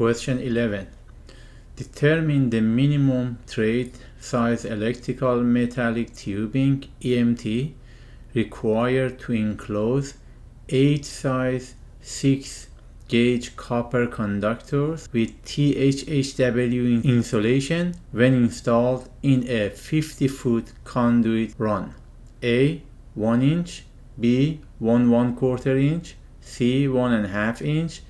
Question 11. Determine the minimum thread size electrical metallic tubing EMT required to enclose 8 size 6 gauge copper conductors with THHW insulation when installed in a 50-foot conduit run. A. 1 inch, B. 1/4 inch, C. 1.5 inch,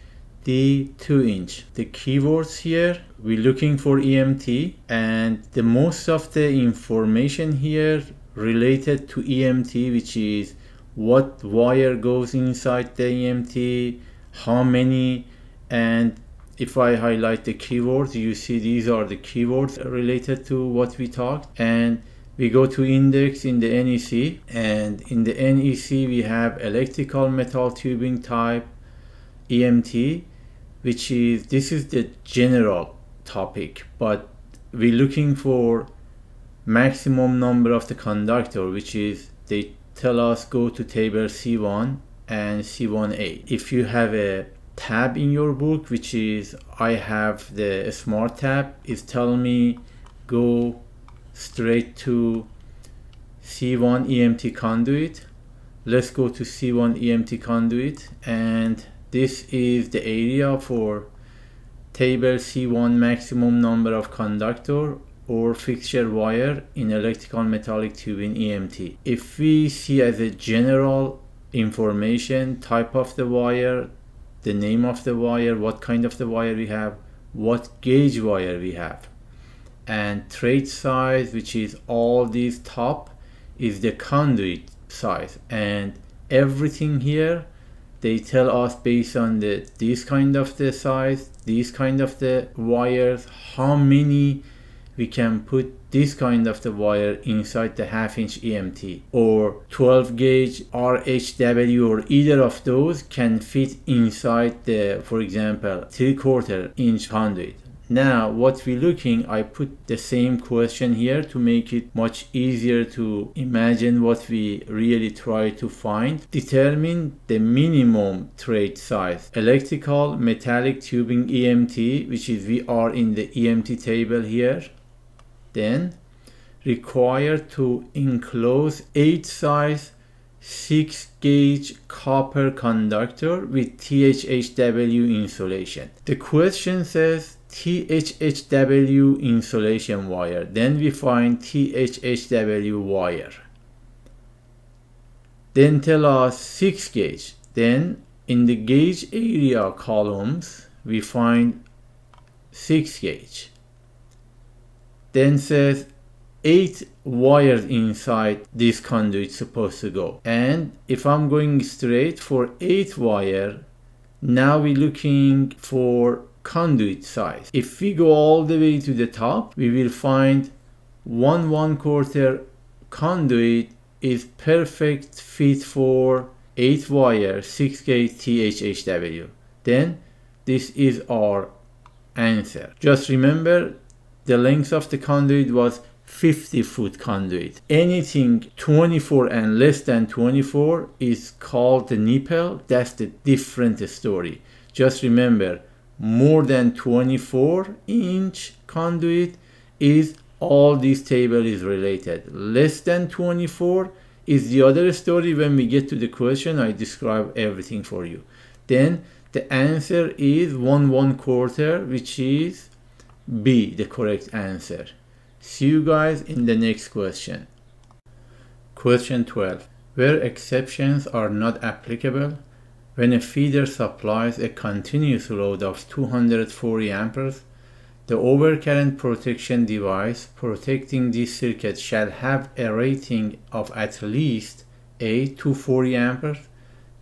D. 2 inch. The keywords here, we're looking for EMT, and the most of the information here related to EMT, which is what wire goes inside the EMT, how many, and if I highlight the keywords, you see these are the keywords related to what we talked. And we go to index in the NEC, and in the NEC we have electrical metal tubing type EMT, which is, this is the general topic, but we're looking for maximum number of the conductor, which is, they tell us go to table C1 and C1A. If you have a tab in your book, which is, I have the smart tab, is tell me go straight to C1 EMT conduit. Let's go to C1 EMT conduit, and this is the area for table C1 maximum number of conductor or fixture wire in electrical metallic tubing EMT. If we see as a general information, type of the wire, the name of the wire, what kind of the wire we have, what gauge wire we have, and thread size, which is all these top, is the conduit size, and everything here they tell us based on this kind of the size, these kind of the wires, how many we can put this kind of the wire inside the 1/2 inch EMT, or 12 gauge RHW, or either of those can fit inside the, for example, 3/4 inch conduit. Now what we're looking, I put the same question here to make it much easier to imagine what we really try to find. Determine the minimum thread size electrical metallic tubing EMT, which is, we are in the EMT table here. Then required to enclose 8 size 6 gauge copper conductor with THHW insulation. The question says THHW insulation wire. Then we find THHW wire. Then tell us 6 gauge. Then in the gauge area columns we find 6 gauge. Then says 8 wires inside this conduit supposed to go. And if I'm going straight for 8 wire, now we're looking for conduit size. If we go all the way to the top, we will find 1/4 conduit is perfect fit for 8 wire 6 gauge THHW. Then this is our answer. Just remember, the length of the conduit was 50-foot conduit. Anything 24 and less than 24 is called the nipple. That's the different story. Just remember, more than 24 inch conduit is all this table is related. Less than 24 is the other story. When we get to the question, I describe everything for you. Then the answer is 1/4, which is B, the correct answer. See you guys in the next question. Question 12. Where exceptions are not applicable, when a feeder supplies a continuous load of 240 amperes, the overcurrent protection device protecting this circuit shall have a rating of at least A. 240 amperes,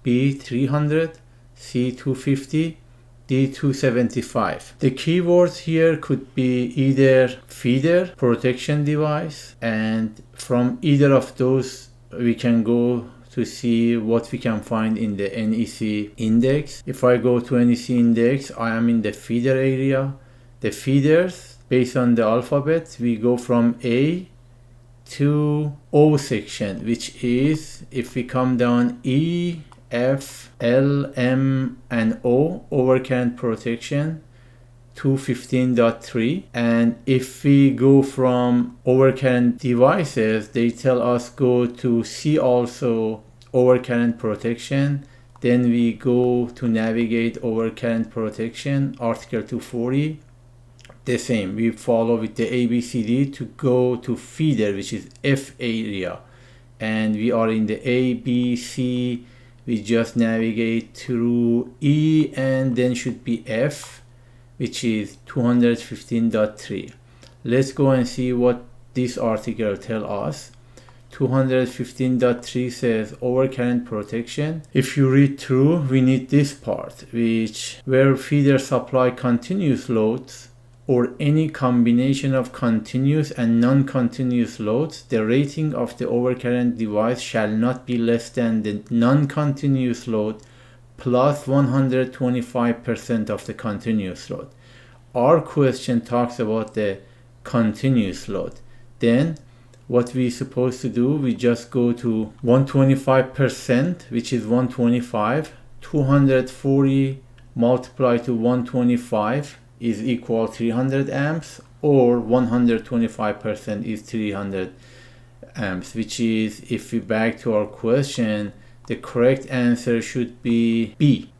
B. 300, C. 250, D. 275. The keywords here could be either feeder, protection device, and from either of those we can go to see what we can find in the NEC index. If I go to NEC index, I am in the feeder area. The feeders, based on the alphabet, we go from A to O section, which is, if we come down, E, F, L, M, and O, overcurrent protection. 215.3. And if we go from overcurrent devices, they tell us go to see also overcurrent protection. Then we go to navigate overcurrent protection, article 240. The same, we follow with the ABCD to go to feeder, which is F area, and we are in the A, B, C. We just navigate through E, and then should be F, which is 215.3. Let's go and see what this article tells us. 215.3 says overcurrent protection. If you read through, we need this part, where feeder supply continuous loads or any combination of continuous and non-continuous loads, the rating of the overcurrent device shall not be less than the non-continuous load plus 125% of the continuous load. Our question talks about the continuous load. Then what we supposed to do, we just go to 125%, which is 125. 240 multiplied to 125 is equal 300 amps, or 125% is 300 amps, which is, if we back to our question, the correct answer should be B.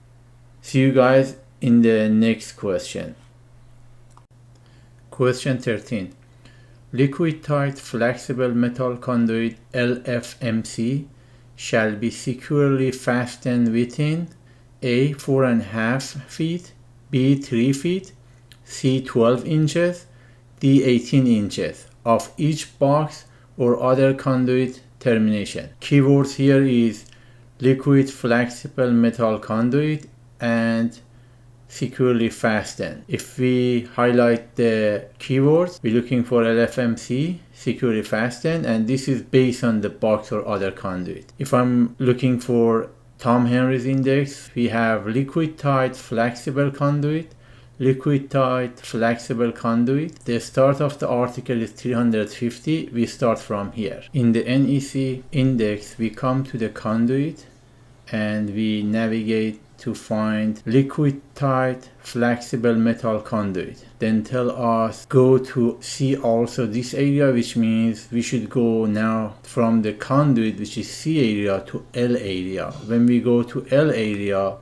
See you guys in the next question. Question 13. Liquid tight flexible metal conduit LFMC shall be securely fastened within A 4.5 feet, B 3 feet, C 12 inches, D 18 inches of each box or other conduit termination. Keywords here is liquid flexible metal conduit and securely fastened. If we highlight the keywords, we're looking for LFMC, securely fastened, and this is based on the box or other conduit. If I'm looking for Tom Henry's index, we have liquid tight flexible conduit, liquid tight flexible conduit. The start of the article is 350. We start from here. In the NEC index, we come to the conduit and we navigate to find liquid tight flexible metal conduit. Then tell us go to C also this area, which means we should go now from the conduit, which is C area, to L area. When we go to L area,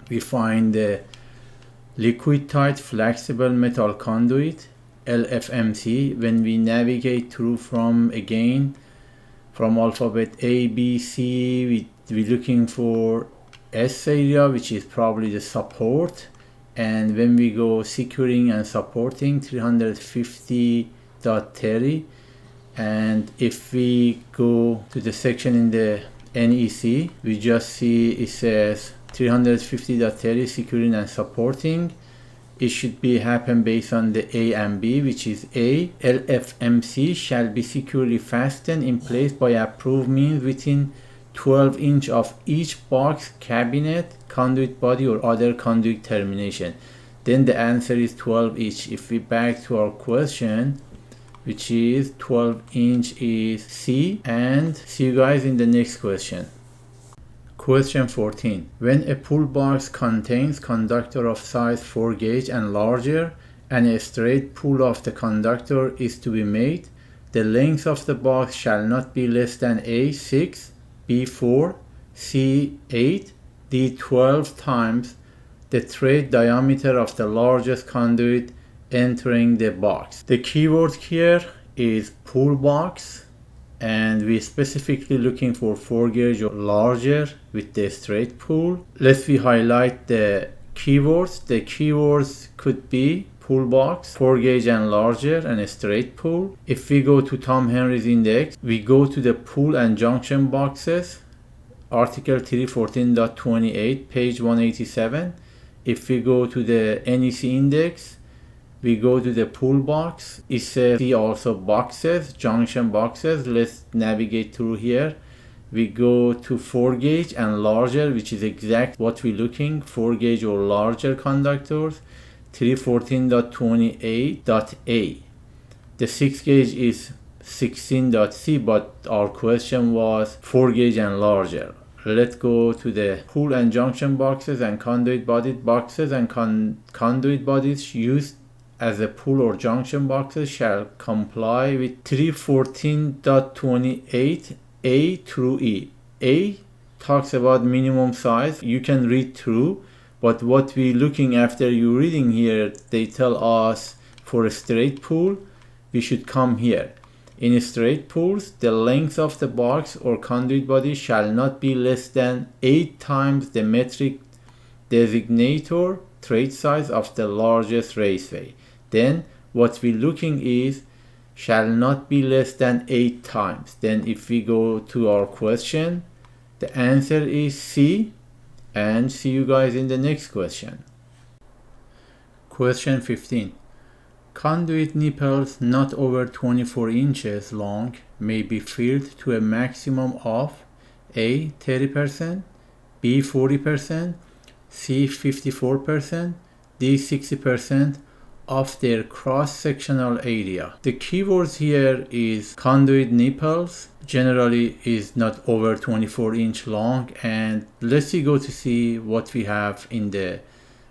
we find the liquid tight flexible metal conduit LFMC. When we navigate through from alphabet A, B, C, we're looking for S area, which is probably the support. And when we go securing and supporting, 350.30. And if we go to the section in the NEC, we just see it says 350.30 securing and supporting. It should be happen based on the A and B, which is A. LFMC shall be securely fastened in place by approved means within 12 inch of each box, cabinet, conduit body or other conduit termination. Then the answer is 12 inch. If we back to our question, which is 12 inch is C, and see you guys in the next question. Question 14. When a pull box contains conductor of size 4 gauge and larger, and a straight pull of the conductor is to be made, the length of the box shall not be less than A6, B4, C8, D12 times the thread diameter of the largest conduit entering the box. The keyword here is pull box, and we're specifically looking for 4 gauge or larger with the straight pull. Let's highlight the keywords. The keywords could be pull box, 4 gauge and larger, and a straight pull. If we go to Tom Henry's index, we go to the pull and junction boxes, article 314.28, page 187. If we go to the NEC index, we go to the pull box. It says see also boxes, junction boxes. Let's navigate through here. We go to 4 gauge and larger, which is exact what we're looking, 4 gauge or larger conductors, 314.28.A. The 6 gauge is 16.C, but our question was 4 gauge and larger. let's go to the pull and junction boxes and conduit body boxes, and conduit bodies used as a pull or junction boxes shall comply with 314.28 A through E. A talks about minimum size. You can read through, but what we're looking after you reading here, they tell us for a straight pull, we should come here. In straight pulls, the length of the box or conduit body shall not be less than 8 times the metric designator trade size of the largest raceway. Then what we're looking is shall not be less than 8 times. Then if we go to our question, the answer is C, and see you guys in the next question. Question 15. Conduit nipples not over 24 inches long may be filled to a maximum of A. 30%, B. 40%, C. 54%, D. 60% of their cross-sectional area. The keywords here is conduit nipples generally is not over 24-inch long, and let's go to see what we have in the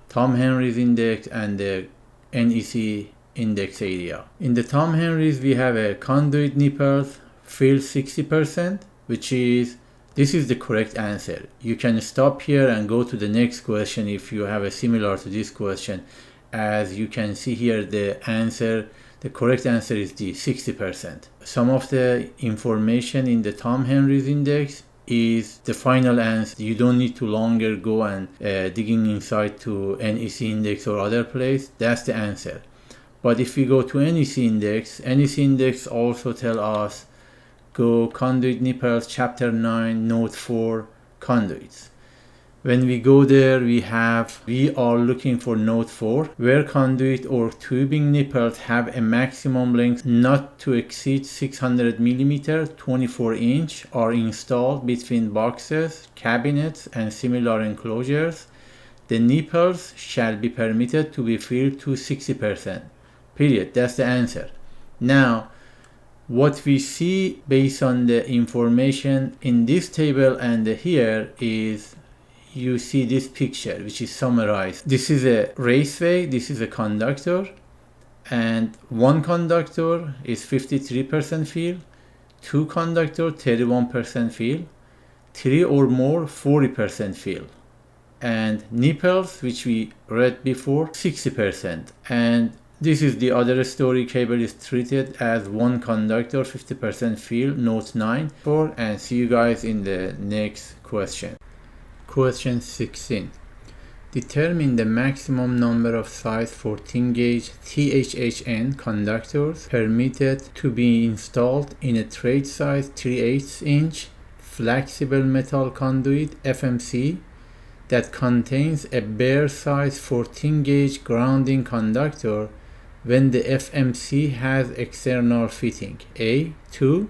Tom Henry's index and the NEC index area. In the Tom Henry's we have a conduit nipples fill 60%, which is this is the correct answer. You can stop here and go to the next question if you have a similar to this question. As you can see here, the correct answer is D, 60%. Some of the information in the Tom Henry's index is the final answer. You don't need to longer go and digging inside to NEC index or other place. That's the answer. But if we go to NEC index also tell us go conduit nipples chapter 9 note 4 conduits. When we go there, we are looking for note 4, where conduit or tubing nipples have a maximum length not to exceed 600 mm, 24 inch, are installed between boxes, cabinets, and similar enclosures. The nipples shall be permitted to be filled to 60%. Period. That's the answer. Now, what we see based on the information in this table and here is you see this picture which is summarized. This is a raceway, this is a conductor, and one conductor is 53% fill, two conductor 31% fill, three or more 40% fill, and nipples, which we read before, 60%. And this is the other story. Cable is treated as one conductor, 50% fill, note 9 for, and see you guys in the next question. Question 16. Determine the maximum number of size 14 gauge THHN conductors permitted to be installed in a trade size 3/8 inch flexible metal conduit FMC that contains a bare size 14 gauge grounding conductor when the FMC has external fitting A 2,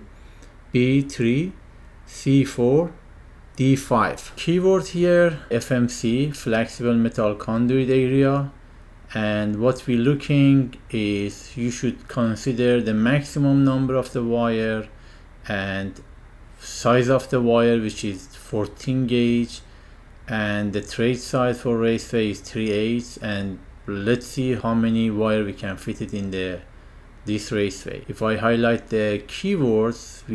B 3, C 4, D5. Keyword here, FMC, flexible metal conduit area, and what we're looking is you should consider the maximum number of the wire and size of the wire, which is 14 gauge, and the trade size for raceway is 3/8, and let's see how many wire we can fit it in this raceway. If I highlight the keywords,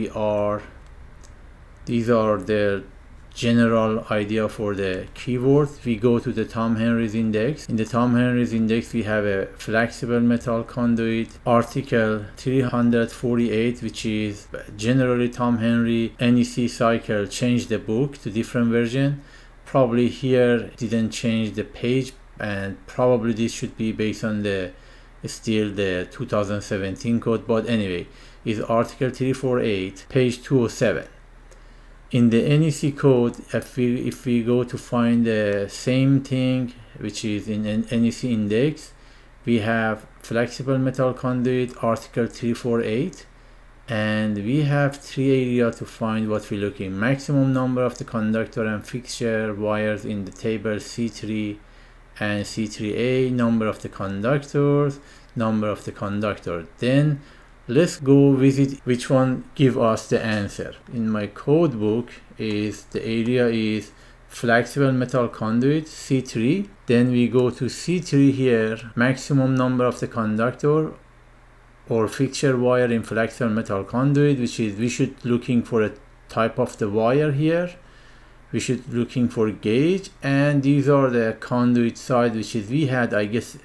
these are the general idea for the keywords. We go to the Tom Henry's index. In the Tom Henry's index we have a flexible metal conduit article 348, which is generally Tom Henry NEC cycle changed the book to different version. Probably here didn't change the page, and probably this should be based on the 2017 code, but anyway, is article 348 page 207. In the NEC code, if we go to find the same thing which is in NEC index, we have flexible metal conduit article 348, and we have three areas to find what we're looking. Maximum number of the conductor and fixture wires in the table C3 and C3A, number of the conductors, number of the conductor. Then Let's go visit which one give us the answer. In my code book is the area is flexible metal conduit C3. Then we go to C3 here, maximum number of the conductor or fixture wire in flexible metal conduit, which is we should looking for a type of the wire here. We should looking for gauge, and these are the conduit side, which is we had, I guess,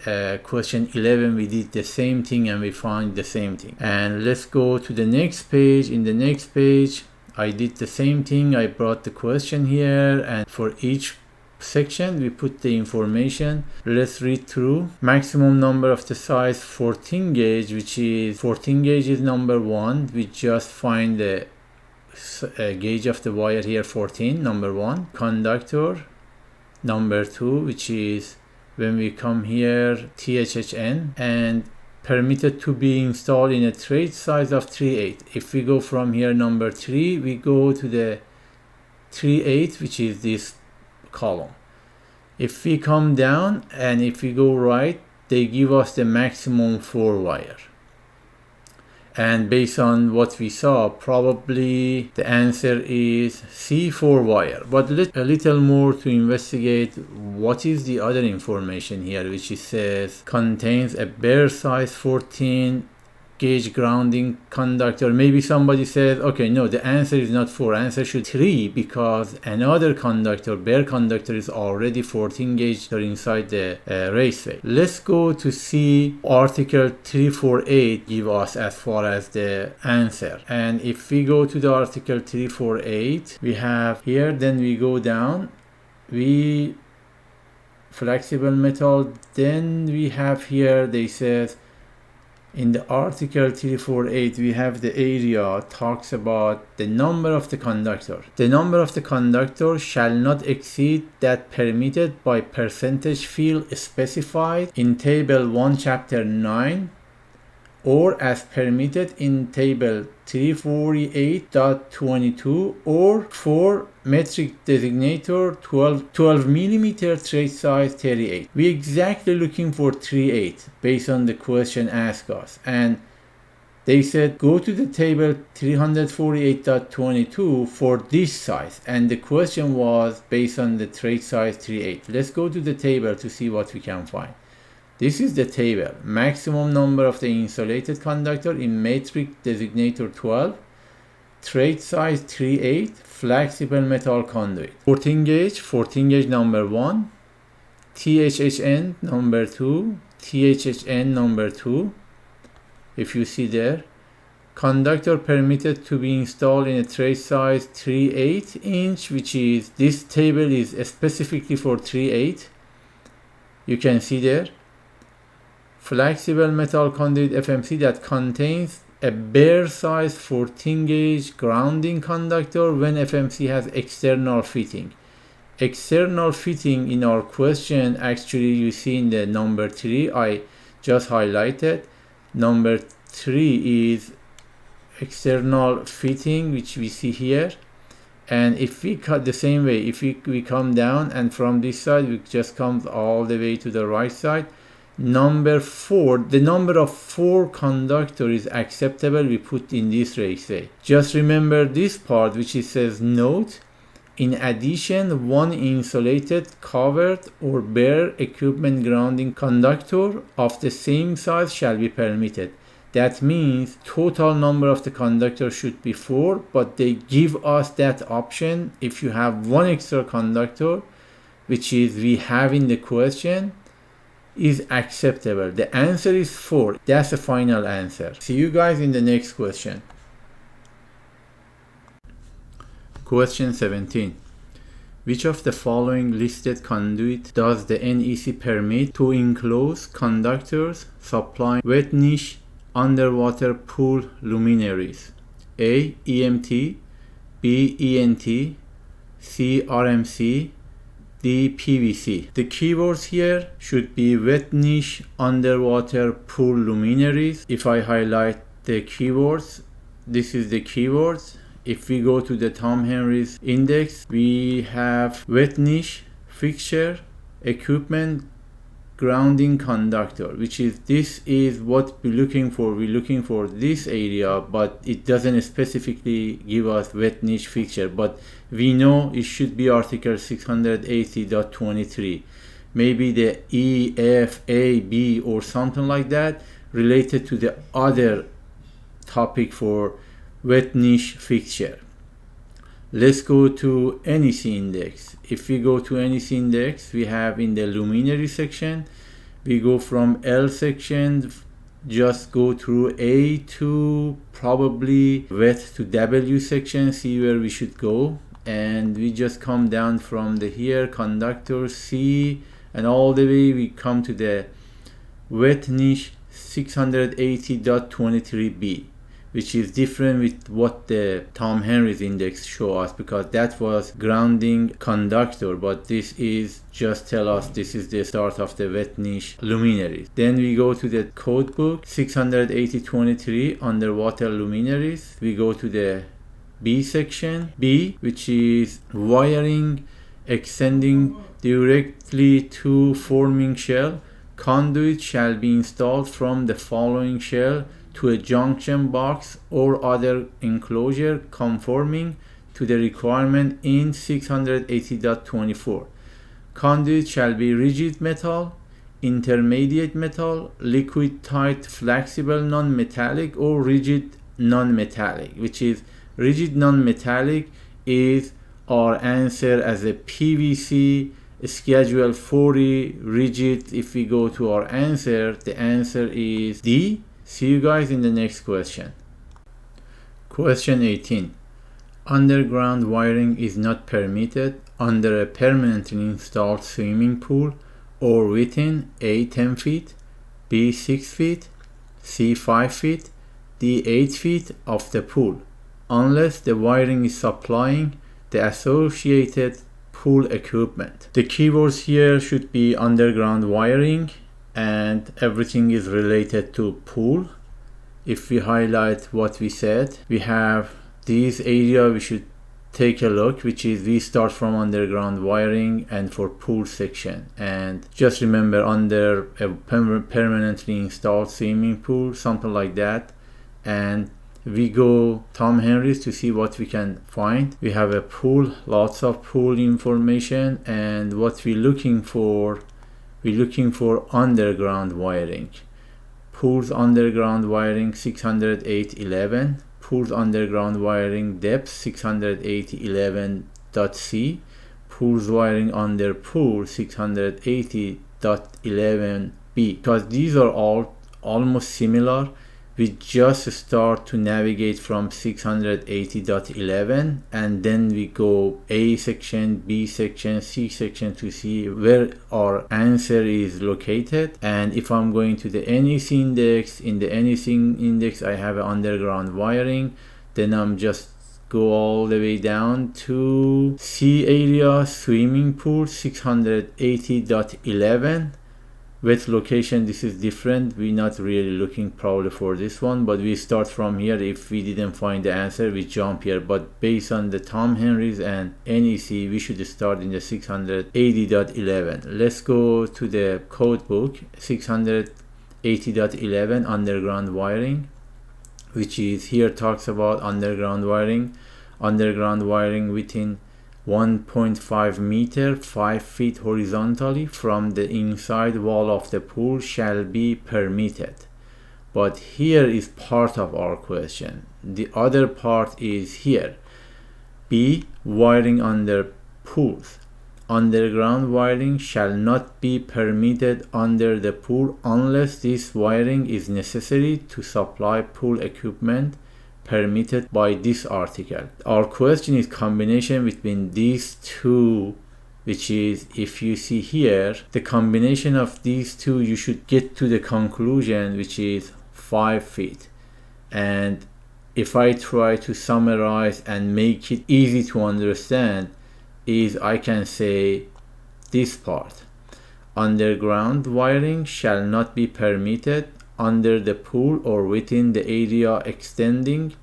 question 11 we did the same thing and we found the same thing. And let's go to the next page. In the next page I did the same thing. I brought the question here, and for each section we put the information. Let's read through. Maximum number of the size 14 gauge, which is 14 gauge is number 1. We just find the gauge of the wire here, 14, number 1. Conductor number 2, which is when we come here THHN, and permitted to be installed in a trade size of 3/8. If we go from here number 3, we go to the 3/8, which is this column. If we come down and if we go right, they give us the maximum 4 wire. And based on what we saw, probably the answer is C4 wire. But a little more to investigate what is the other information here, which it says contains a bare size 14 gauge grounding conductor. Maybe somebody says, okay, no, the answer is not 4, answer should 3, because another conductor, bare conductor, is already 14 gauge inside the raceway. Let's go to see article 348 give us as far as the answer. And if we go to the article 348, we have here, then we go down, we flexible metal, then we have here, they says in the article 348 we have the area talks about the number of the conductor. The number of the conductor shall not exceed that permitted by percentage field specified in table 1 chapter 9 or as permitted in table 348.22 or for metric designator 12 millimeter trade size 38. We exactly looking for 3/8 based on the question asked us, and they said go to the table 348.22 for this size, and the question was based on the trade size 3/8. Let's go to the table to see what we can find. This is the table. Maximum number of the insulated conductor in metric designator 12, trade size 3/8, flexible metal conduit. 14 gauge number 1, THHN number 2, THHN number 2. If you see there, conductor permitted to be installed in a trade size 3/8 inch, which is, this table is specifically for 3/8. You can see there. Flexible metal conduit FMC that contains a bare size 14 gauge grounding conductor when FMC has external fitting. External fitting in our question, actually you see in the number 3, I just highlighted. Number 3 is external fitting, which we see here. And if we cut the same way, if we come down and from this side, we just come all the way to the right side. Number 4, the number of 4 conductor is acceptable, we put in this raceway. Just remember this part, which it says note, in addition, 1 insulated, covered or bare equipment grounding conductor of the same size shall be permitted. That means total number of the conductor should be 4, but they give us that option if you have 1 extra conductor, which is we have in the question, is acceptable. The answer is 4. That's the final answer. See you guys in the next question. Question 17. Which of the following listed conduit does the NEC permit to enclose conductors supplying wet niche underwater pool luminaries? A. EMT, B. ENT, C. RMC, D. PVC. The keywords here should be wet niche underwater pool luminaries. If I highlight the keywords, this is the keywords. If we go to the Tom Henry's index, we have wet niche fixture, equipment, grounding conductor, which is this is what we're looking for. We're looking for this area, but it doesn't specifically give us wet niche fixture, but we know it should be article 680.23, maybe the E, F, A, B or something like that related to the other topic for wet niche fixture. Let's go to NEC index. If we go to NEC index, we have in the luminary section, we go from L section, just go through A to probably wet to W section, see where we should go, and we just come down from the here conductor C, and all the way we come to the wet niche 680.23b, which is different with what the Tom Henry's index show us, because that was grounding conductor, but this is just tell us this is the start of the wet niche luminaries. Then we go to the code book 680.23 underwater luminaries. We go to the B section, B, which is wiring extending directly to forming shell. Conduit shall be installed from the following shell to a junction box or other enclosure conforming to the requirement in 680.24. Conduit shall be rigid metal, intermediate metal, liquid tight flexible non-metallic, or rigid non-metallic, which is rigid non-metallic is our answer as a PVC schedule 40 rigid. If we go to our answer, the answer is D. See you guys in the next question. Question 18. Underground wiring is not permitted under a permanently installed swimming pool or within A 10 feet, B 6 feet, C 5 feet, D 8 feet of the pool, unless the wiring is supplying the associated pool equipment. The keywords here should be underground wiring, and everything is related to pool. If we highlight what we said, we have these area we should take a look, which is we start from underground wiring and for pool section. And just remember, under a permanently installed swimming pool, something like that, and we go Tom Henry's to see what we can find. We have a pool, lots of pool information, and what we're looking for underground wiring. Pools underground wiring 608.11, pools underground wiring depth 680.11.c, pools wiring under pool 680.11b. Because these are all almost similar, we just start to navigate from 680.11 and then we go A section, B section, C section to see where our answer is located. And if I'm going to the NEC index, in the NEC index I have an underground wiring, then I'm just go all the way down to C area, swimming pool 680.11. Wet location, this is different, we're not really looking probably for this one, but we start from here. If we didn't find the answer, we jump here, but based on the Tom Henry's and NEC, we should start in the 680.11. let's go to the code book 680.11 underground wiring, which is here talks about underground wiring within 1.5 meter 5 feet horizontally from the inside wall of the pool shall be permitted. But here is part of our question. The other part is here. B. Wiring under pools. Underground wiring shall not be permitted under the pool unless this wiring is necessary to supply pool equipment permitted by this article. Our question is combination between these two, which is, if you see here, the combination of these two, you should get to the conclusion, which is 5 feet. And if I try to summarize and make it easy to understand, is I can say this part. Underground wiring shall not be permitted under the pool or within the area extending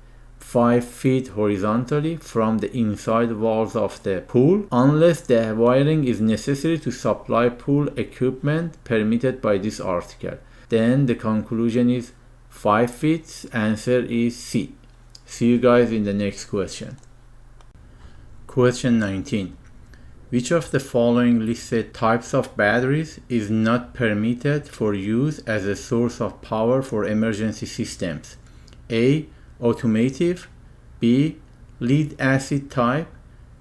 5 feet horizontally from the inside walls of the pool unless the wiring is necessary to supply pool equipment permitted by this article. Then the conclusion is 5 feet. Answer is C. See you guys in the next question. Question 19. Which of the following listed types of batteries is not permitted for use as a source of power for emergency systems? A. Automotive. B. Lead acid type.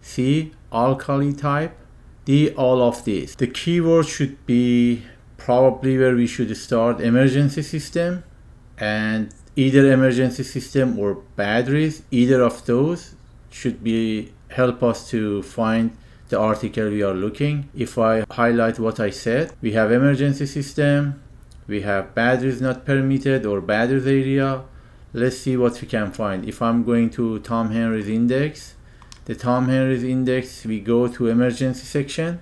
C. Alkali type. D. All of these. The keyword should be probably where we should start emergency system, and either emergency system or batteries, either of those should be help us to find the article we are looking. If I highlight what I said, we have emergency system, we have batteries not permitted or batteries area. Let's see what we can find. If I'm going to Tom Henry's index, the Tom Henry's index, we go to emergency section.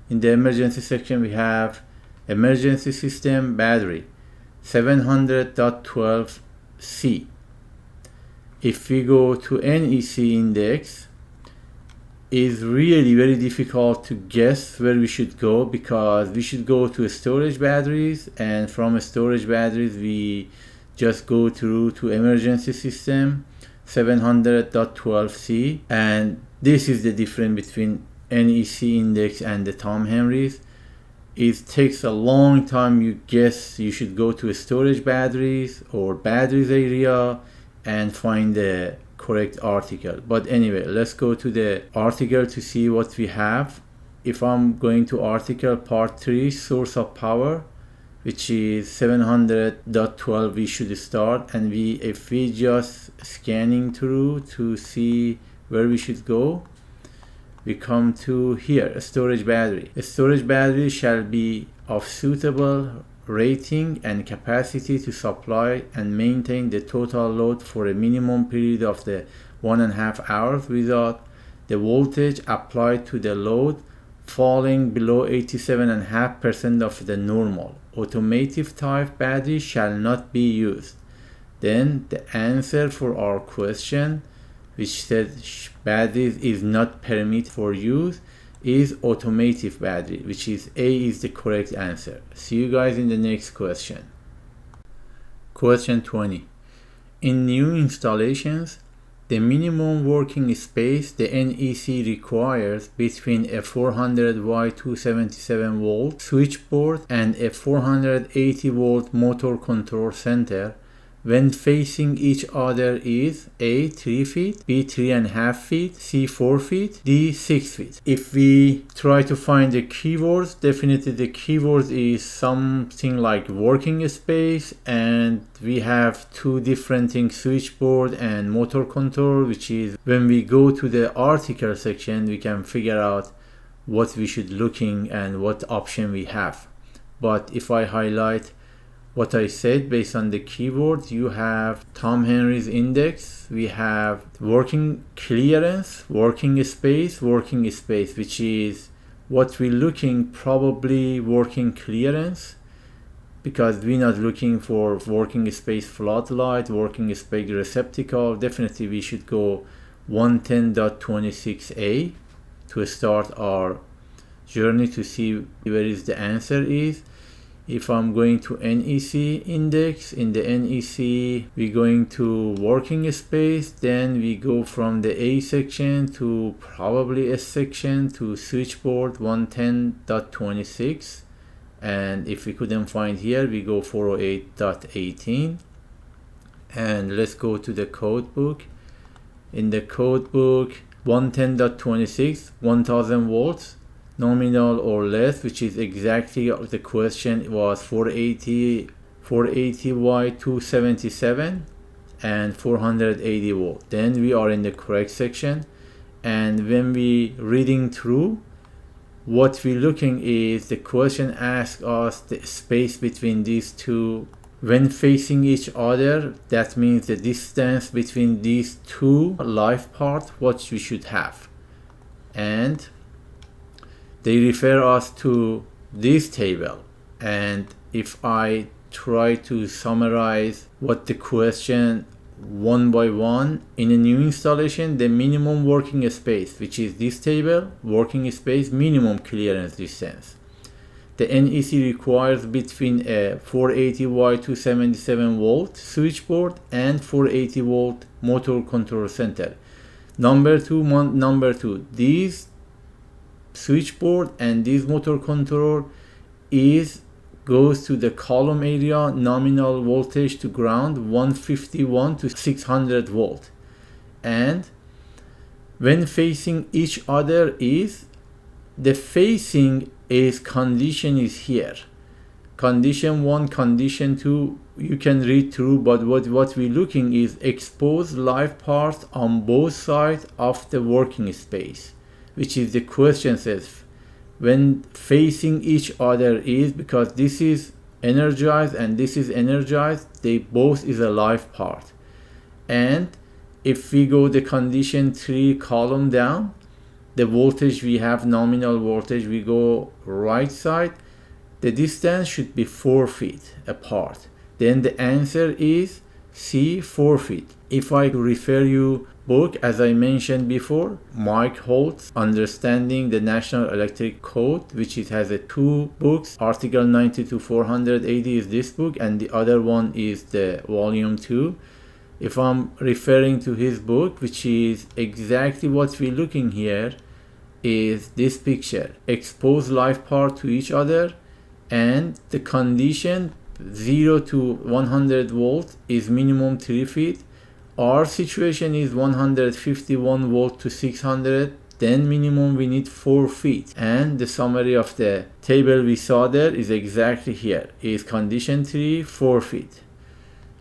In the emergency section, we have emergency system battery 700.12C. If we go to NEC index, is really very difficult to guess where we should go, because we should go to storage batteries, and from storage batteries we just go through to emergency system 700.12C, and this is the difference between NEC index and the Tom Henry's. It takes a long time. You guess you should go to storage batteries or batteries area and find the correct article. But anyway, let's go to the article to see what we have. If I'm going to article part 3, source of power, which is 700.12, we should start, and if we just scanning through to see where we should go, we come to here, storage battery. A storage battery shall be of suitable rating and capacity to supply and maintain the total load for a minimum period of the 1.5 hours without the voltage applied to the load falling below 87.5% of the normal. Automotive type battery shall not be used. Then the answer for our question, which says batteries is not permitted for use, is automotive battery, which is A is the correct answer. See you guys in the next question. Question 20. In new installations, the minimum working space the NEC requires between a 400Y 277 volt switchboard and a 480 volt motor control center when facing each other is A. 3 feet, B. 3.5 feet, C. 4 feet, D. 6 feet. If we try to find the keywords, definitely the keywords is something like working space, and we have two different things, switchboard and motor control, which is when we go to the article section, we can figure out what we should looking and what option we have. But if I highlight what I said based on the keywords, you have Tom Henry's index, we have working clearance, working space, which is what we're looking, probably working clearance, because we're not looking for working space floodlight, working space receptacle. Definitely we should go 110.26A to start our journey to see where is the answer is. If I'm going to NEC index, in the NEC we're going to working space, then we go from the A section to probably S section to switchboard 110.26, and if we couldn't find here, we go 408.18. and let's go to the code book. In the code book, 110.26, 1000 volts nominal or less, which is exactly the question was 480Y 277 and 480 volt. Then we are in the correct section, and when we reading through, what we're looking is the question asks us the space between these two when facing each other. That means the distance between these two live parts, what we should have, and they refer us to this table. And if I try to summarize what the question one by one. In a new installation, the minimum working space, which is this table, working space minimum clearance distance. The NEC requires between a 480Y 277 volt switchboard and 480 volt motor control center. Number two, these switchboard and this motor control goes to the column area nominal voltage to ground 151 to 600 volt, and when facing each other the facing condition is here. Condition 1, condition 2 you can read through, but what we're looking is exposed live parts on both sides of the working space, which is the question says when facing each other because this is energized and this is energized, they both is a live part. And if we go the condition 3 column down, the voltage we have nominal voltage, we go right side, the distance should be 4 feet apart. Then the answer is C, 4 feet. If I refer you book, as I mentioned before, Mike Holt's Understanding the National Electric Code, which it has 2 books. Article 90 to 480 is this book, and the other one is the volume 2. If I'm referring to his book, which is exactly what we're looking here, is this picture. Expose live part to each other, and the condition 0 to 100 volt is minimum 3 feet. Our situation is 151 volt to 600, then minimum we need 4 feet. And the summary of the table we saw there is exactly here. Is condition 3, 4 feet.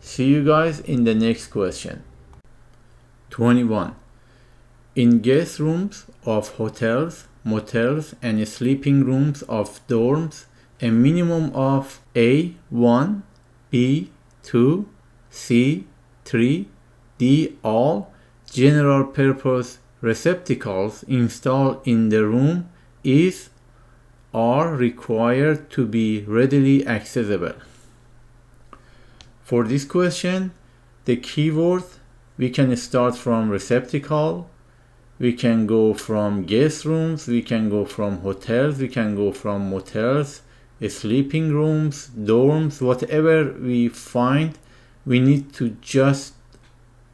See you guys in the next question. 21. In guest rooms of hotels, motels, and sleeping rooms of dorms, a minimum of A1, B2, C3, D all general purpose receptacles installed in the room are required to be readily accessible. For this question, the keyword, we can start from receptacle, we can go from guest rooms, we can go from hotels, we can go from motels, sleeping rooms, dorms, whatever we find, we need to just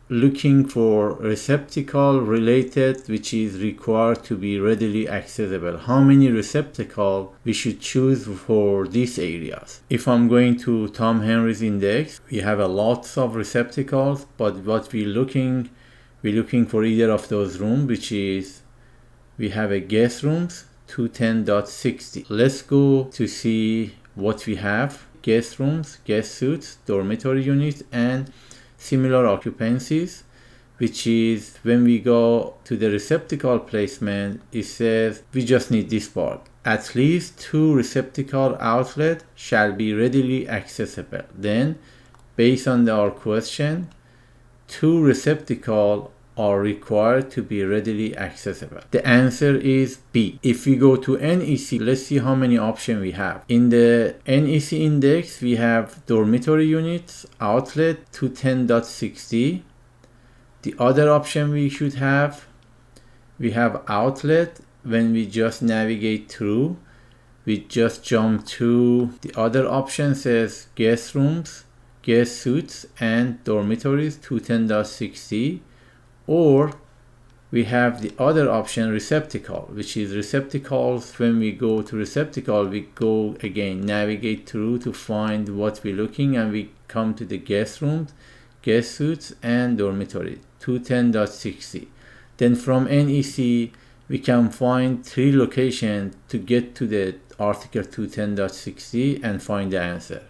looking for receptacle related which is required to be readily accessible. How many receptacle we should choose for these areas? If I'm going to Tom Henry's index, we have a lots of receptacles, but what we're looking for either of those rooms, which is we have a guest rooms 210.60. Let's go to see what we have. Guest rooms, guest suites, dormitory units, and similar occupancies, which is when we go to the receptacle placement, it says we just need this part. At least 2 receptacle outlets shall be readily accessible. Then, based on our question, 2 receptacles are required to be readily accessible. The answer is B. If we go to NEC, let's see how many options we have. In the NEC index, we have dormitory units, outlet 210.60. The other option we should have, we have outlet. When we just navigate through, we just jump to the other option says guest rooms, guest suites, and dormitories 210.60. Or we have the other option receptacle, which is receptacles. When we go to receptacle, we go again navigate through to find what we're looking, and we come to the guest rooms, guest suites, and dormitory 210.60. Then from NEC we can find 3 locations to get to the article 210.60 and find the answer.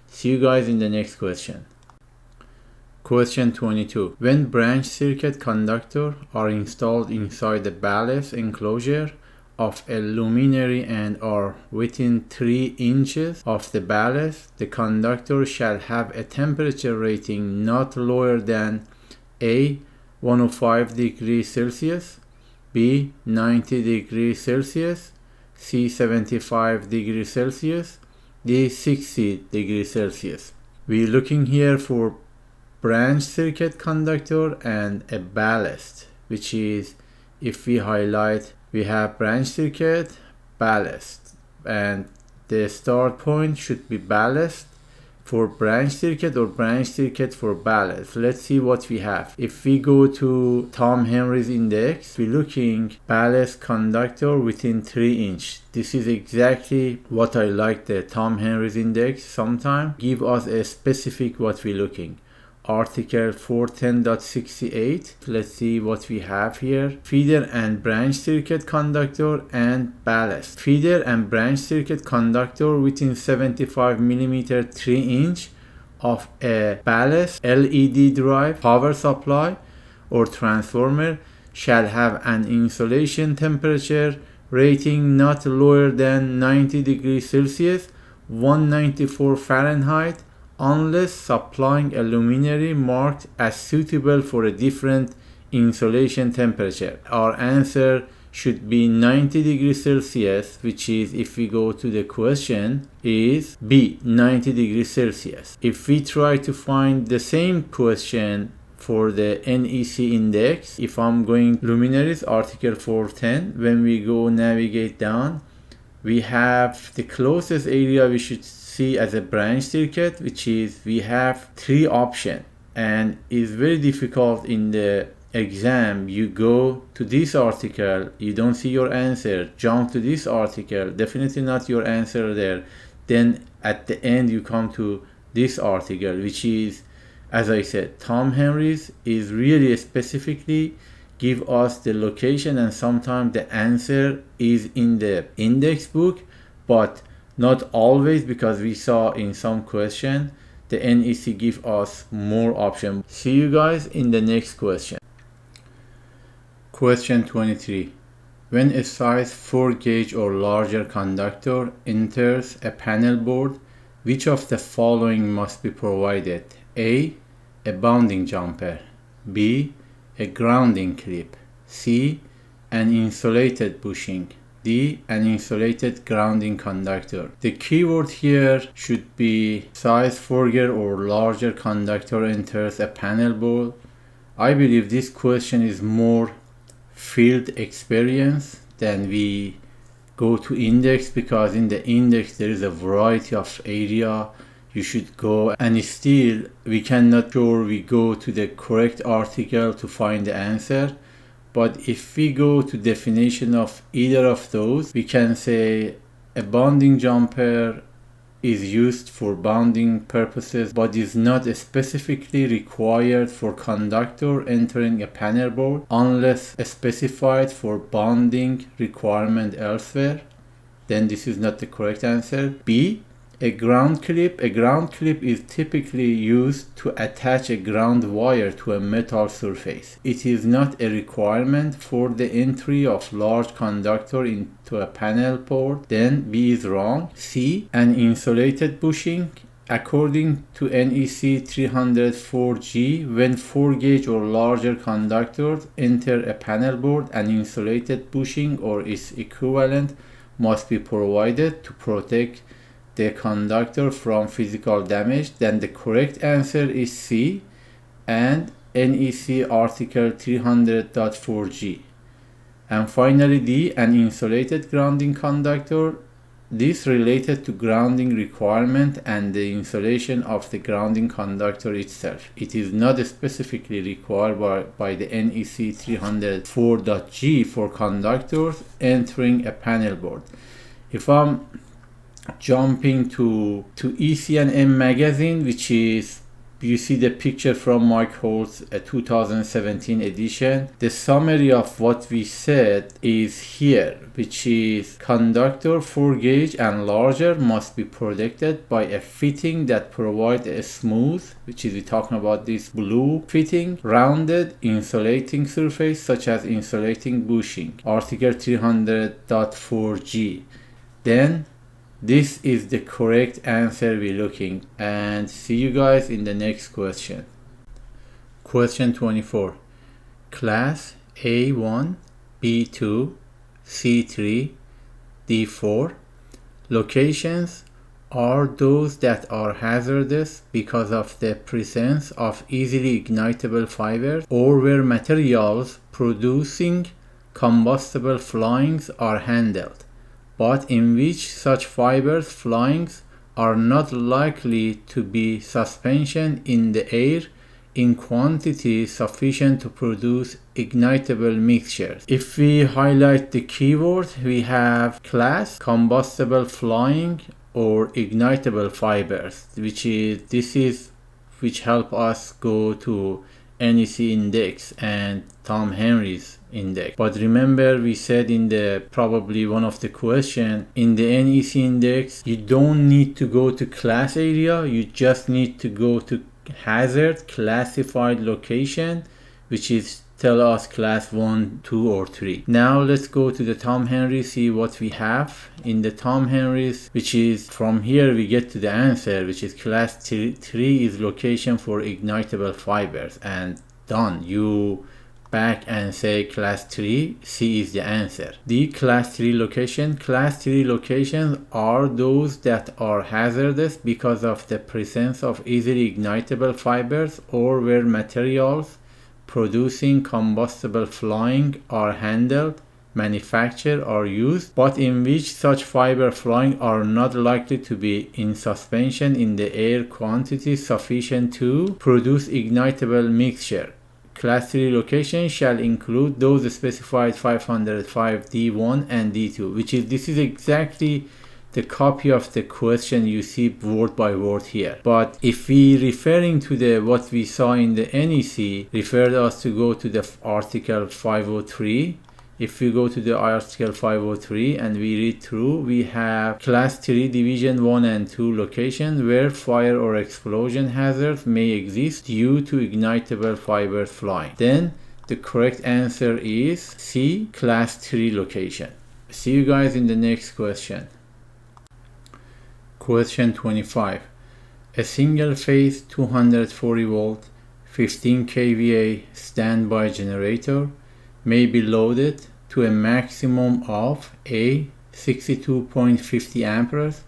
See you guys in the next question. Question 22. When branch circuit conductor are installed inside the ballast enclosure of a luminary and are within 3 inches of the ballast, the conductor shall have a temperature rating not lower than A. 105 degrees Celsius, B. 90 degrees Celsius, C. 75 degrees Celsius, D. 60 degrees Celsius. We're looking here for branch circuit conductor and a ballast, which is, if we highlight, we have branch circuit, ballast, and the start point should be ballast for branch circuit or branch circuit for ballast. Let's see what we have. If we go to Tom Henry's index, we're looking ballast conductor within 3 inch. This is exactly what I like the Tom Henry's index. Sometimes give us a specific what we're looking. Article 410.68. Let's see what we have here. Feeder and branch circuit conductor and ballast. Feeder and branch circuit conductor within 75 millimeter 3 inch of a ballast LED drive power supply or transformer shall have an insulation temperature rating not lower than 90 degrees Celsius, 194 Fahrenheit, unless supplying a luminary marked as suitable for a different insulation temperature. Our answer should be 90 degrees Celsius, which is, if we go to the question, is B, 90 degrees Celsius. If we try to find the same question for the NEC index, if I'm going luminaries, article 410, when we go navigate down, we have the closest area we should see as a branch circuit, which is, we have 3 options, and is very difficult in the exam. You go to this article, you don't see your answer, jump to this article, definitely not your answer there, then at the end you come to this article, which is, as I said, Tom Henry's is really specifically give us the location, and sometimes the answer is in the index book, but not always, because we saw in some question the NEC give us more options. See you guys in the next question. Question 23. When a size 4 gauge or larger conductor enters a panel board, which of the following must be provided? A bounding jumper. B, a grounding clip. C, an insulated bushing. D, an insulated grounding conductor. The keyword here should be size 4 gauge or larger conductor enters a panel board. I believe this question is more field experience than we go to index, because in the index there is a variety of area you should go, and still we cannot sure we go to the correct article to find the answer. But if we go to definition of either of those, we can say a bounding jumper is used for bounding purposes, but is not specifically required for conductor entering a panel board unless specified for bounding requirement elsewhere. Then this is not the correct answer. B, a ground clip. A ground clip is typically used to attach a ground wire to a metal surface. It is not a requirement for the entry of large conductor into a panel board. Then B is wrong. C, an insulated bushing. According to NEC 304G, when 4 gauge or larger conductors enter a panel board, an insulated bushing or its equivalent must be provided to protect the conductor from physical damage. Then the correct answer is C and NEC article 300.4G. And finally D, an insulated grounding conductor. This related to grounding requirement and the insulation of the grounding conductor itself. It is not specifically required by the NEC 304.G for conductors entering a panel board. If I'm jumping to EC&M magazine, which is, you see the picture from Mike Holt's 2017 edition. The summary of what we said is here, which is conductor 4 gauge and larger must be protected by a fitting that provides a smooth, which is, we're talking about this blue fitting, rounded insulating surface such as insulating bushing, article 300.4G. Then this is the correct answer we're looking, and see you guys in the next question. Question 24. Class A1, B2, C3, D4. Locations are those that are hazardous because of the presence of easily ignitable fibers or where materials producing combustible fluids are handled, but in which such fibers fluids are not likely to be suspension in the air in quantity sufficient to produce ignitable mixtures. If we highlight the keyword, we have class, combustible fluid, or ignitable fibers, which help us go to NEC index and Tom Henry's index. But remember, we said in the probably one of the question, in the NEC index, you don't need to go to class area, you just need to go to hazard classified location, which is tell us class 1, 2 or 3. Now let's go to the Tom Henry, see what we have in the Tom Henry's, which is from here we get to the answer, which is class 3 is location for ignitable fibers, and done. You back and say class 3, C is the answer. The class 3 location. Class 3 locations are those that are hazardous because of the presence of easily ignitable fibers or where materials producing combustible fluid are handled, manufactured or used, but in which such fiber fluids are not likely to be in suspension in the air quantity sufficient to produce ignitable mixture. Class 3 location shall include those specified 505 D1 and D2, which is this is exactly the copy of the question you see word by word here. But if we referring to the what we saw in the NEC, referred us to go to the article 503. If we go to the article 503 and we read through, we have class 3 division 1 and 2 locations where fire or explosion hazards may exist due to ignitable fibers flying. Then the correct answer is C, class 3 location. See you guys in the next question. Question 25. A single phase 240 volt 15 kVA standby generator may be loaded to a maximum of A, 62.50 amperes,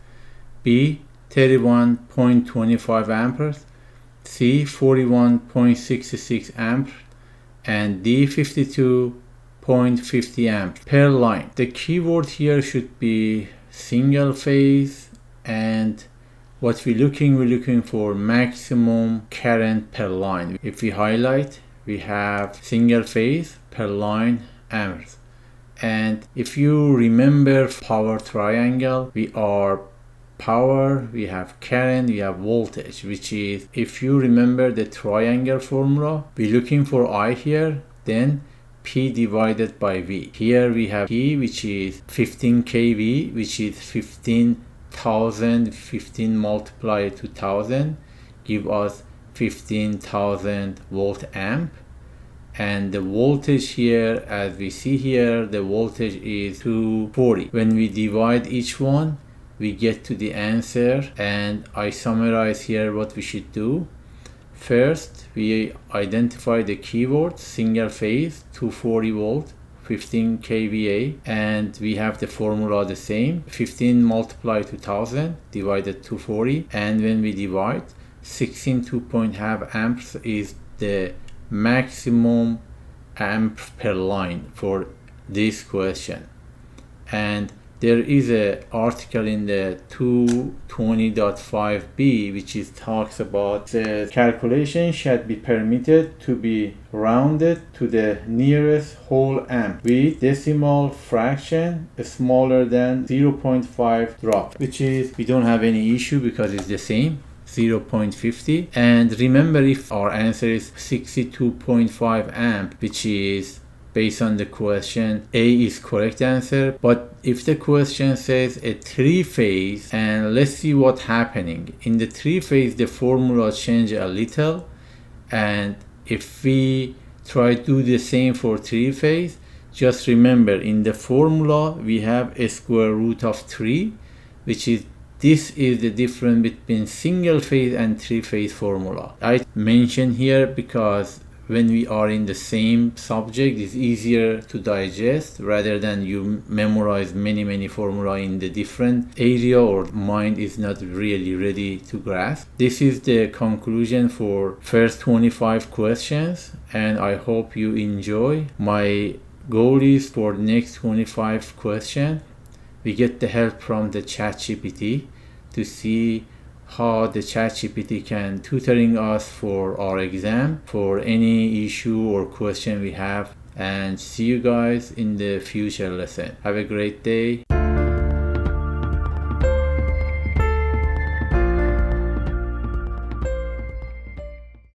B, 31.25 amperes, C, 41.66 amperes, and D, 52.50 amperes per line. The keyword here should be single phase, and what we're looking for maximum current per line. If we highlight, we have single phase per line amperes. And if you remember power triangle, we are power, we have current, we have voltage, which is, if you remember the triangle formula, we're looking for I here, then P divided by V. Here we have P, which is 15 kV, which is 15 multiplied to 1000 give us 15,000 volt amp, and the voltage here, as we see here, the voltage is 240. When we divide each one, we get to the answer, and I summarize here what we should do. First, we identify the keyword single phase 240 volt 15 kVA, and we have the formula the same, 15 multiplied to 1000 divided 240, and when we divide 16.5 amps is the maximum amp per line for this question. And there is an article in the 220.5b which is talks about the calculation should be permitted to be rounded to the nearest whole amp with decimal fraction smaller than 0.5 drop, which is we don't have any issue because it's the same 0.50. And remember, if our answer is 62.5 amp, which is based on the question, A is correct answer. But if the question says a three phase, and let's see what's happening in the three phase, the formula change a little, and if we try to do the same for three phase, just remember in the formula we have a square root of 3, which is this is the difference between single phase and three phase formula. I mention here because when we are in the same subject is easier to digest rather than you memorize many formula in the different area or mind is not really ready to grasp. This is the conclusion for first 25 questions, and I hope you enjoy. My goal is for the next 25 questions we get the help from the ChatGPT to see how the ChatGPT can tutoring us for our exam, for any issue or question we have. And see you guys in the future lesson. Have a great day.